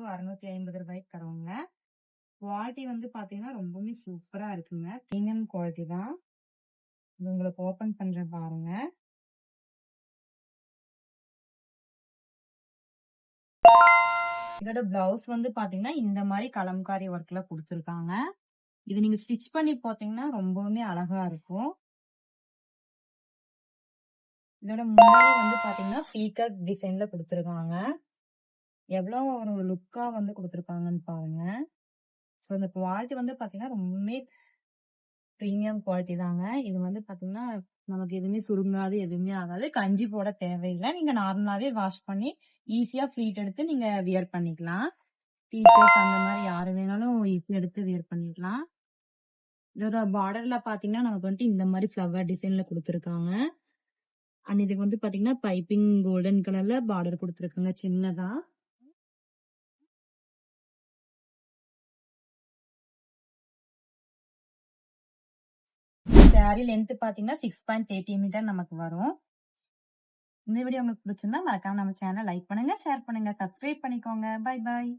வெறும் 650 ரூபாய்க்கு தரோங்க. குவாலிட்டி வந்து பாத்தீங்கன்னா ரொம்பவுமே சூப்பரா இருக்குங்க. பிரீமியம் குவாலிட்டி தான். இது உங்களுக்கு ஓபன் பண்றேன் பாருங்க. இதோட பிளவுஸ் வந்து பாத்தீங்கன்னா இந்த மாதிரி கலம்காரி ஒர்க்ல கொடுத்துருக்காங்க. இது நீங்க ஸ்டிச் பண்ணி பாத்தீங்கன்னா ரொம்பவுமே அழகா இருக்கும். இதோட முன்னாடி வந்து பாத்தீங்கன்னா பீகாக் டிசைன்ல கொடுத்துருக்காங்க. எவ்வளவு ஒரு லுக்கா வந்து கொடுத்துருக்காங்கன்னு பாருங்க. ஸோ இந்த குவாலிட்டி வந்து பாத்தீங்கன்னா ரொம்பவே பிரீமியம் குவாலிட்டி தாங்க. இது வந்து பாத்தீங்கன்னா நமக்கு எதுவுமே சுருங்காது, எதுவுமே ஆகாது. கஞ்சி போட தேவையில்லை. நீங்க நார்மலாவே வாஷ் பண்ணி ஈஸியா ஃபிளீட் எடுத்து நீங்க வியர் பண்ணிக்கலாம். டீச்சர்ஸ் அந்த மாதிரி யாரு வேணாலும் ஈஸியா எடுத்து வியர் பண்ணிக்கலாம். இதோட பார்டர்ல பாத்தீங்கன்னா நமக்கு வந்துட்டு இந்த மாதிரி ஃபிளவர் டிசைன்ல கொடுத்துருக்காங்க. அண்ட் இதுக்கு வந்து பாத்தீங்கன்னா பைப்பிங் கோல்டன் கலர்ல பார்டர் கொடுத்துருக்காங்க சின்னதா. சாரி லென்த் பாத்தீங்கன்னா 6.30 மீட்டர் நமக்கு வரும். இந்த வீடியோ உங்களுக்கு பிடிச்சிருந்தா மறக்காம நம்ம சேனல் லைக் பண்ணுங்க, ஷேர் பண்ணுங்க, சப்ஸ்கிரைப் பண்ணிக்கோங்க. Bye bye.